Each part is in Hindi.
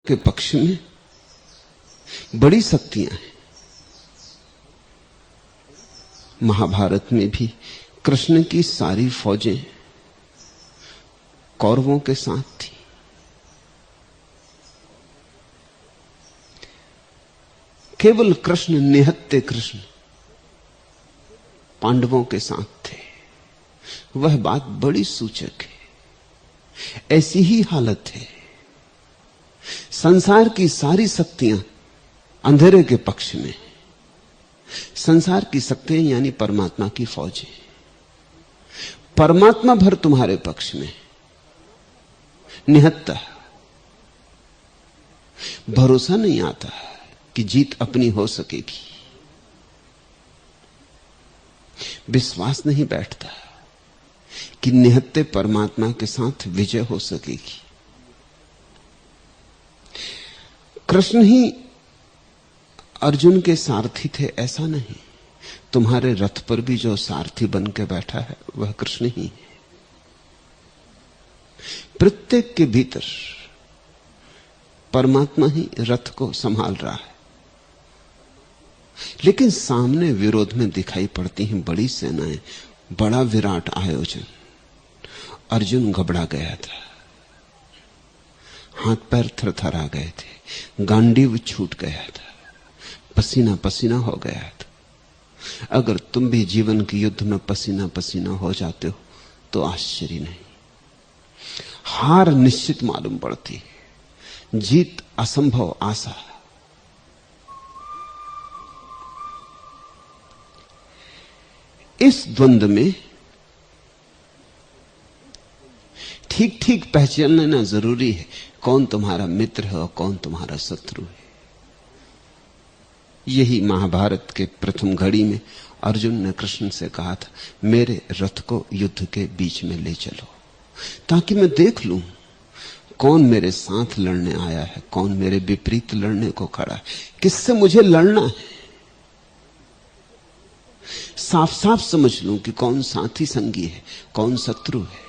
के पक्ष में बड़ी शक्तियां हैं। महाभारत में भी कृष्ण की सारी फौजें कौरवों के साथ थी। केवल कृष्ण, निहत्ते कृष्ण पांडवों के साथ थे। वह बात बड़ी सूचक है। ऐसी ही हालत है। संसार की सारी शक्तियां अंधेरे के पक्ष में। संसार की शक्तियां यानी परमात्मा की फौजें, परमात्मा भर तुम्हारे पक्ष में। निहत्ता भरोसा नहीं आता कि जीत अपनी हो सकेगी। विश्वास नहीं बैठता कि निहत्ते परमात्मा के साथ विजय हो सकेगी। कृष्ण ही अर्जुन के सारथी थे ऐसा नहीं। तुम्हारे रथ पर भी जो सारथी बन के बैठा है वह कृष्ण ही है। प्रत्येक के भीतर परमात्मा ही रथ को संभाल रहा है। लेकिन सामने विरोध में दिखाई पड़ती हैं बड़ी सेनाएं, बड़ा विराट आयोजन। अर्जुन घबरा गया था, हाथ पैर थरथरा गए थे, गांडीव छूट गया था, पसीना पसीना हो गया था। अगर तुम भी जीवन के युद्ध में पसीना पसीना हो जाते हो तो आश्चर्य नहीं। हार निश्चित मालूम पड़ती है, जीत असंभव आशा। इस द्वंद्व में ठीक ठीक पहचानना जरूरी है कौन तुम्हारा मित्र है और कौन तुम्हारा शत्रु है। यही महाभारत के प्रथम घड़ी में अर्जुन ने कृष्ण से कहा था, मेरे रथ को युद्ध के बीच में ले चलो ताकि मैं देख लूं कौन मेरे साथ लड़ने आया है, कौन मेरे विपरीत लड़ने को खड़ा है, किससे मुझे लड़ना है। साफ साफ समझ लूं कि कौन साथी संगी है, कौन शत्रु है।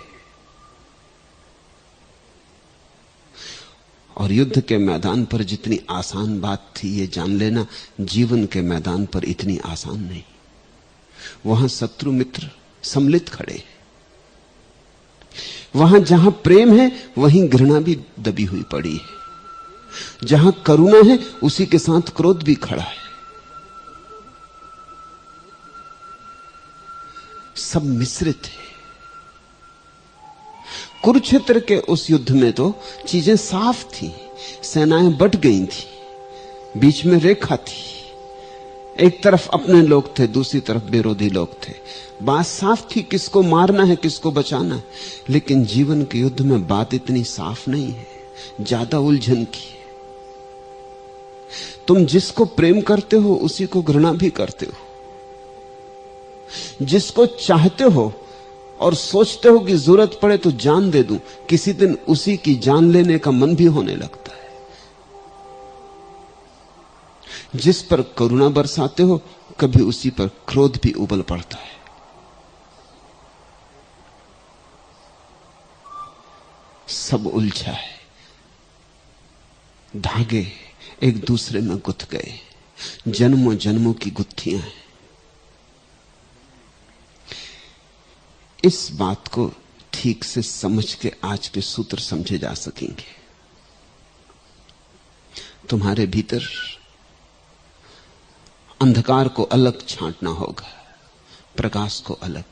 और युद्ध के मैदान पर जितनी आसान बात थी ये जान लेना, जीवन के मैदान पर इतनी आसान नहीं। वहां शत्रु मित्र सम्मिलित खड़े हैं। वहां जहां प्रेम है वहीं घृणा भी दबी हुई पड़ी है। जहां करुणा है उसी के साथ क्रोध भी खड़ा है। सब मिश्रित है। कुरुक्षेत्र के उस युद्ध में तो चीजें साफ थी, सेनाएं बट गई थी, बीच में रेखा थी। एक तरफ अपने लोग थे, दूसरी तरफ विरोधी लोग थे। बात साफ थी किसको मारना है, किसको बचाना है। लेकिन जीवन के युद्ध में बात इतनी साफ नहीं है, ज्यादा उलझन की है। तुम जिसको प्रेम करते हो उसी को घृणा भी करते हो। जिसको चाहते हो और सोचते हो कि जरूरत पड़े तो जान दे दूं, किसी दिन उसी की जान लेने का मन भी होने लगता है। जिस पर करुणा बरसाते हो कभी उसी पर क्रोध भी उबल पड़ता है। सब उलझा है, धागे एक दूसरे में गुथ गए, जन्मों जन्मों की गुत्थियां हैं। इस बात को ठीक से समझ के आज के सूत्र समझे जा सकेंगे। तुम्हारे भीतर अंधकार को अलग छांटना होगा, प्रकाश को अलग।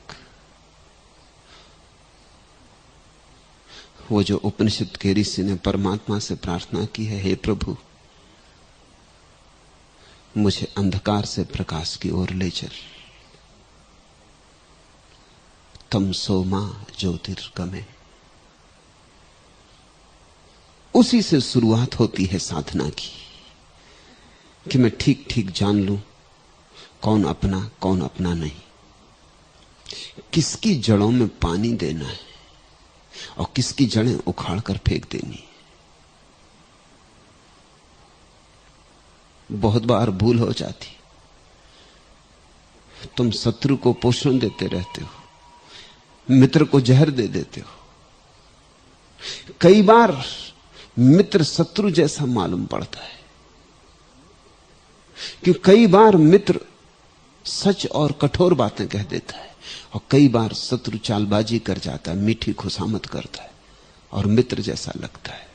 वो जो उपनिषद के ऋषि ने परमात्मा से प्रार्थना की है, हे प्रभु मुझे अंधकार से प्रकाश की ओर ले चल। तमसो मां ज्योतिर्गमय। उसी से शुरुआत होती है साधना की कि मैं ठीक ठीक जान लूं कौन अपना नहीं, किसकी जड़ों में पानी देना है और किसकी जड़ें उखाड़ कर फेंक देनी। बहुत बार भूल हो जाती, तुम शत्रु को पोषण देते रहते हो, मित्र को जहर दे देते हो। कई बार मित्र शत्रु जैसा मालूम पड़ता है, कि कई बार मित्र सच और कठोर बातें कह देता है और कई बार शत्रु चालबाजी कर जाता है, मीठी खुशामद करता है और मित्र जैसा लगता है।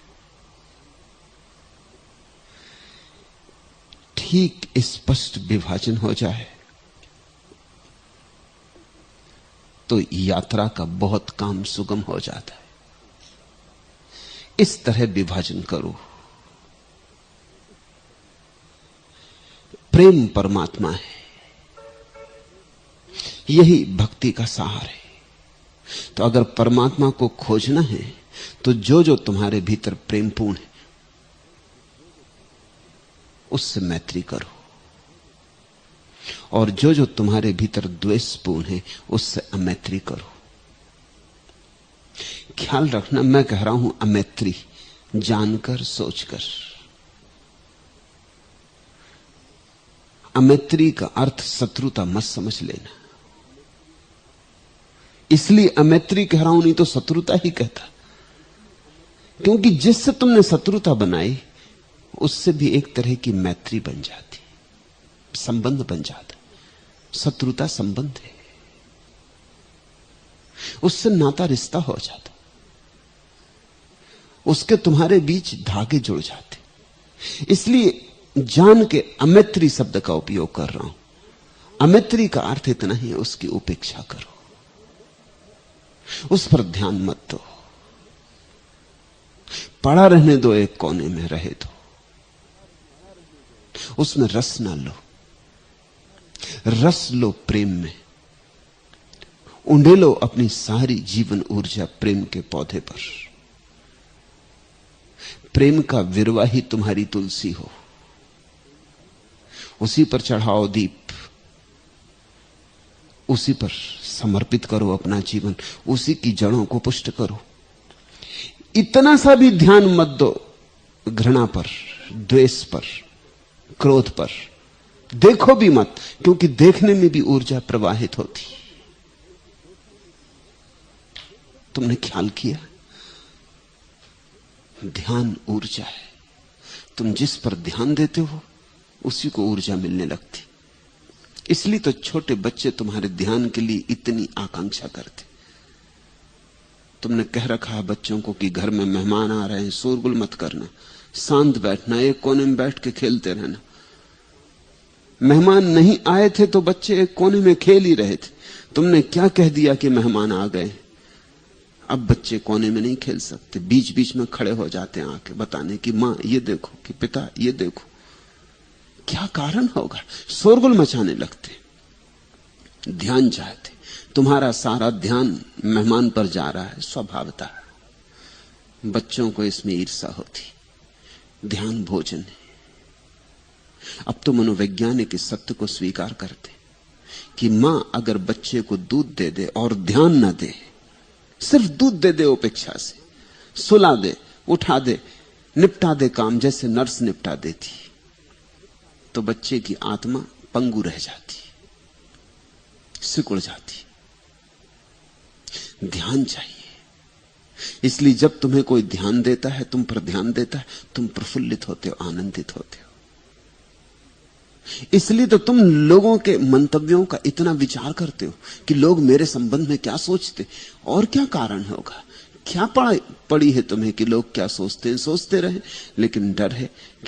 ठीक स्पष्ट विभाजन हो जाए तो यात्रा का बहुत काम सुगम हो जाता है। इस तरह विभाजन करो। प्रेम परमात्मा है, यही भक्ति का सहारा है। तो अगर परमात्मा को खोजना है तो जो जो तुम्हारे भीतर प्रेमपूर्ण है उससे मैत्री करो, और जो जो तुम्हारे भीतर द्वेषपूर्ण है उससे अमैत्री करो। ख्याल रखना, मैं कह रहा हूं अमैत्री, जानकर सोचकर। अमैत्री का अर्थ शत्रुता मत समझ लेना, इसलिए अमैत्री कह रहा हूं, नहीं तो शत्रुता ही कहता। क्योंकि जिससे तुमने शत्रुता बनाई उससे भी एक तरह की मैत्री बन जाती, संबंध बन जाता। शत्रुता संबंध है, उससे नाता रिश्ता हो जाता, उसके तुम्हारे बीच धागे जुड़ जाते। इसलिए जान के अमैत्री शब्द का उपयोग कर रहा हूं। अमैत्री का अर्थ इतना ही, उसकी उपेक्षा करो, उस पर ध्यान मत दो, पड़ा रहने दो, एक कोने में रहे दो, उसमें रस ना लो। रस लो प्रेम में, उंडेलो अपनी सारी जीवन ऊर्जा प्रेम के पौधे पर। प्रेम का विरवा ही तुम्हारी तुलसी हो, उसी पर चढ़ाओ दीप, उसी पर समर्पित करो अपना जीवन, उसी की जड़ों को पुष्ट करो। इतना सा भी ध्यान मत दो घृणा पर, द्वेष पर, क्रोध पर। देखो भी मत, क्योंकि देखने में भी ऊर्जा प्रवाहित होती। तुमने ख्याल किया, ध्यान ऊर्जा है। तुम जिस पर ध्यान देते हो उसी को ऊर्जा मिलने लगती। इसलिए तो छोटे बच्चे तुम्हारे ध्यान के लिए इतनी आकांक्षा करते। तुमने कह रखा है बच्चों को कि घर में मेहमान आ रहे हैं, शोरगुल मत करना, शांत बैठना, एक कोने में बैठ के खेलते रहना। मेहमान नहीं आए थे तो बच्चे एक कोने में खेल ही रहे थे। तुमने क्या कह दिया कि मेहमान आ गए। अब बच्चे कोने में नहीं खेल सकते, बीच बीच में खड़े हो जाते हैं आके बताने कि मां ये देखो, कि पिता ये देखो। क्या कारण होगा? शोरगुल मचाने लगते, ध्यान चाहते। तुम्हारा सारा ध्यान मेहमान पर जा रहा है स्वभावतः। बच्चों को इसमें ईर्ष्या होती। ध्यान भोजन है। अब तो मनोवैज्ञानिक इस सत्य को स्वीकार करते कि मां अगर बच्चे को दूध दे दे और ध्यान न दे, सिर्फ दूध दे दे उपेक्षा से, सुला दे, उठा दे, निपटा दे काम जैसे नर्स निपटा देती, तो बच्चे की आत्मा पंगु रह जाती, सिकुड़ जाती। ध्यान चाहिए। इसलिए जब तुम्हें कोई ध्यान देता है, तुम पर ध्यान देता है, तुम प्रफुल्लित होते हो, आनंदित होते हो। इसलिए तो तुम लोगों के मंतव्यों का इतना विचार करते हो कि लोग मेरे संबंध में क्या सोचते। और क्या कारण होगा? क्या पड़ी है तुम्हें कि लोग क्या सोचते हैं? सोचते रहे, लेकिन डर है